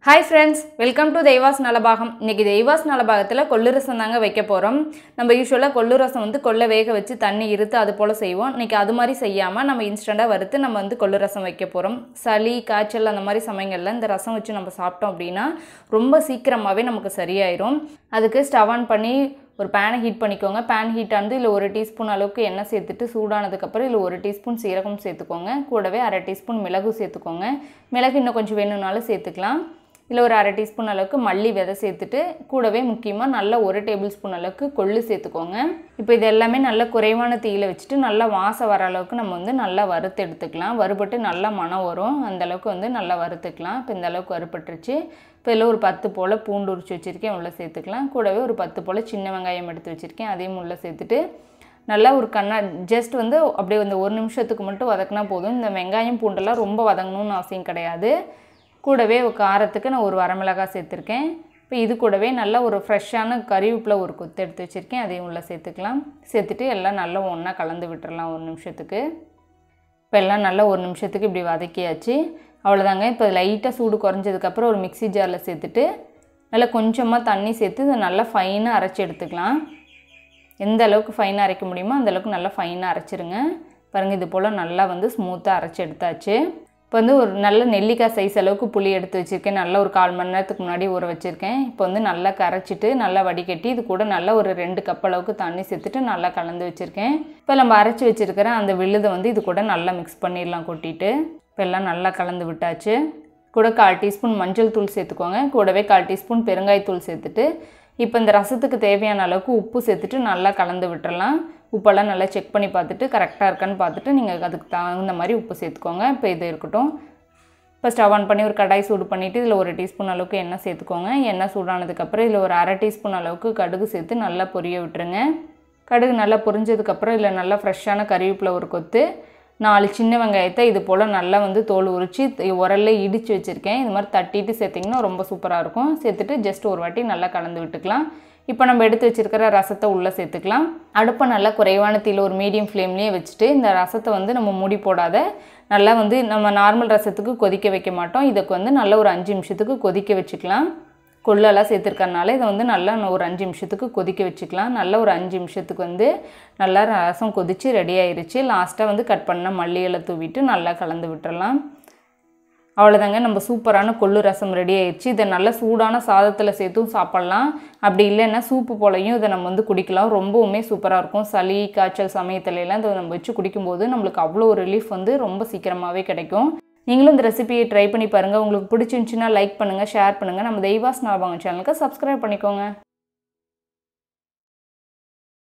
Hi friends, welcome to Deivas Nalabagam. இன்னைக்கு Deivas நலபாகத்துல கொள்ளு ரசம் தாங்க வைக்க போறோம். நம்ம யூசுவலா கொள்ளு ரசம் வந்து கொள்ள வேக வச்சு தண்ணி இருத்து அது போல செய்வோம். இன்னைக்கு அது மாதிரி செய்யாம நம்ம இன்ஸ்டன்ட்டா வறுத்து நம்ம வந்து கொள்ளு ரசம் வைக்க போறோம். சளி, காய்ச்சல் அந்த மாதிரி சமயங்கள்ல இந்த ரசம் வச்சு நம்ம சாப்பிட்டோம் அப்படினா ரொம்ப சீக்கிரமாவே நமக்கு சரியாயிரும். அதுக்கு ஸ்டவ் ஆன் பண்ணி ஒரு pan ஹீட் பண்ணிக்கோங்க. pan ஹீட் ஆனது இல்ல 1 டீஸ்பூன் அளவுக்கு எண்ணெய் சேர்த்துட்டு சூடானதுக்கு அப்புறம் இல்ல 1 டீஸ்பூன் சீரகம் சேர்த்துக்கோங்க. கூடவே 1/2 டீஸ்பூன் மிளகு சேர்த்துக்கோங்க. மிளகு இன்னும் கொஞ்சம் வேணும்னாலும் சேர்த்துக்கலாம். இல்ல ஒரு 1/2 டீஸ்பூன் அளவுக்கு மல்லி விதை சேர்த்துட்டு கூடவே முக்கியமா நல்ல 1 டேபிள்ஸ்பூன் அளவுக்கு கொள்ளு சேர்த்துக்கோங்க. இப்போ இது எல்லாமே நல்ல குறைவான தீயில வச்சிட்டு நல்ல வாசம் வர அளவுக்கு நம்ம வந்து நல்லா வறுத்து எடுத்துக்கலாம். வறுபட்டு நல்ல மணம் வரும். அந்த அளவுக்கு வந்து நல்லா வறுத்துக்கலாம். இப்போ இந்த அளவுக்கு வறுபட்டுருச்சு. இப்போ இதுல ஒரு 10 போல பூண்டு உரிச்சு வச்சிருக்கேன் உள்ள சேர்த்துக்கலாம். கூடவே ஒரு 10 போல சின்ன வெங்காயம் எடுத்து வச்சிருக்கேன். அதையும் உள்ள சேர்த்துட்டு நல்லா ஒரு ஜஸ்ட் வந்து அப்படியே வந்து 1 நிமிஷத்துக்கு மட்டும் வதக்கினா போதும். இந்த வெங்காயம் பூண்டெல்லாம் ரொம்ப வதங்கணும்னு அவசியம் கிடையாது. கூடவே காரத்துக்கு நான் ஒரு வரமிளகாய் சேர்த்திருக்கேன். இப்போ இது கூடவே நல்ல ஒரு ஃப்ரெஷ்ஷான கறிவேப்பிலை ஒரு கொத்து எடுத்து வச்சிருக்கேன். அதையும் உள்ள சேர்த்துக்கலாம். சேர்த்துட்டு எல்லாம் நல்லா ஒண்ணா கலந்து விட்டுறலாம் 1 நிமிஷத்துக்கு. இப்போ எல்லாம் நல்லா 1 நிமிஷத்துக்கு இப்படி வதக்கியாச்சு. அவ்வளவுதாங்க. இப்போ லைட்டா சூடு குறஞ்சதுக்கு அப்புறம் ஒரு மிக்ஸி ஜார்ல சேர்த்துட்டு நல்லா கொஞ்சமா தண்ணி சேர்த்து இத நல்லா ஃபைனா அரைச்சு எடுத்துக்கலாம். எந்த அளவுக்கு ஃபைனா அரைக்க முடியுமோ அந்த அளவுக்கு நல்லா ஃபைனா அரைச்சிருங்க. பாருங்க இது போல நல்லா வந்து ஸ்மூத்தா அரைச்சு எடுத்தாச்சு. இப்போ வந்து ஒரு நல்ல நெல்லிக்காய் சைஸ் அளவுக்கு புளி எடுத்து வச்சிருக்கேன். நல்ல ஒரு 1/4 மணி நேரத்துக்கு முன்னாடி ஊற வச்சிருக்கேன். இப்போ வந்து நல்லா கரைச்சிட்டு நல்லா வடிகட்டி இது கூட நல்ல ஒரு 2 கப் அளவுக்கு தண்ணி சேர்த்துட்டு நல்லா கலந்து வச்சிருக்கேன். இப்போ நம்ம அரைச்சு வச்சிருக்கிற அந்த விழுதை வந்து இது கூட நல்லா மிக்ஸ் பண்ணிடலாம் கொட்டிட்டு. இப்போ எல்லாம் நல்லா கலந்து விட்டாச்சு. கூட 1/4 டீஸ்பூன் மஞ்சள் தூள் சேர்த்துக்கோங்க. கூடவே 1/4 டீஸ்பூன் பெருங்காயத்தூள் சேர்த்துட்டு இப்போ இந்த ரசத்துக்கு தேவையான அளவுக்கு உப்பு சேர்த்துட்டு நல்லா கலந்து விட்டுறலாம். உப்பெல்லாம் நல்லா செக் பண்ணி பார்த்துட்டு கரெக்டாக இருக்கான்னு பார்த்துட்டு நீங்கள் அதுக்கு தகுந்த மாதிரி உப்பு சேர்த்துக்கோங்க. இப்போ இது இருக்கட்டும். இப்போ ஸ்டவ் ஆன் பண்ணி ஒரு கடாய் சூடு பண்ணிவிட்டு இதில் 1 டீஸ்பூன் அளவுக்கு எண்ணெய் சேர்த்துக்கோங்க. எண்ணெய் சூடானதுக்கப்புறம் இதில் ஒரு 1/2 டீஸ்பூன் அளவுக்கு கடுகு சேர்த்து நல்லா பொரிய விட்டுருங்க. கடுகு நல்லா பொரிஞ்சதுக்கப்புறம் இதில் நல்லா ஃப்ரெஷ்ஷான கறிவேப்பிலை ஒரு கொத்து 4 சின்ன வெங்காயத்தை இது போல் நல்லா வந்து தோல் உரித்து உரல்ல இடித்து வச்சுருக்கேன். இது மாதிரி தட்டிட்டு சேர்த்திங்கன்னா ரொம்ப சூப்பராக இருக்கும். சேர்த்துட்டு ஜஸ்ட் ஒரு வாட்டி நல்லா கலந்து விட்டுக்கலாம். இப்போ நம்ம எடுத்து வச்சிருக்கிற ரசத்தை உள்ளே சேர்த்துக்கலாம். அடுப்பை நல்லா குறைவான தீயில ஒரு மீடியம் ஃப்ளேம்லேயே வச்சுட்டு இந்த ரசத்தை வந்து நம்ம மூடி போடாத நல்லா வந்து நம்ம நார்மல் ரசத்துக்கு கொதிக்க வைக்க மாட்டோம். இதுக்கு வந்து நல்ல ஒரு 5 நிமிஷத்துக்கு கொதிக்க வச்சுக்கலாம். கொள்ளெல்லாம் சேர்த்துருக்கறனால இதை வந்து நல்லா ஒரு 5 நிமிஷத்துக்கு கொதிக்க வச்சுக்கலாம். நல்ல ஒரு 5 நிமிஷத்துக்கு வந்து நல்லா ரசம் கொதித்து ரெடி ஆயிருச்சு. லாஸ்ட்டாக வந்து கட் பண்ண மல்லி இலை தூவிட்டு நல்லா கலந்து விட்டுறலாம். அவ்வளோதாங்க, நம்ம சூப்பரான கொள்ளு ரசம் ரெடி ஆயிடுச்சு. இதை நல்லா சூடான சாதத்தில் சேர்த்தும் சாப்பிட்லாம். அப்படி இல்லைன்னா சூப்பு போலையும் இதை நம்ம வந்து குடிக்கலாம். ரொம்பவுமே சூப்பராக இருக்கும். சளி காய்ச்சல் சமயத்துலலாம் இதை நம்ம வச்சு குடிக்கும்போது நம்மளுக்கு அவ்வளோ ஒரு ரிலீஃப் வந்து ரொம்ப சீக்கிரமாகவே கிடைக்கும். நீங்களும் இந்த ரெசிபியை ட்ரை பண்ணி பாருங்கள். உங்களுக்கு பிடிச்சிருந்துச்சுன்னா லைக் பண்ணுங்கள், ஷேர் பண்ணுங்கள். நம்ம தெய்வாஸ் நலபாகம் சேனலுக்கு சப்ஸ்கிரைப் பண்ணிக்கோங்க.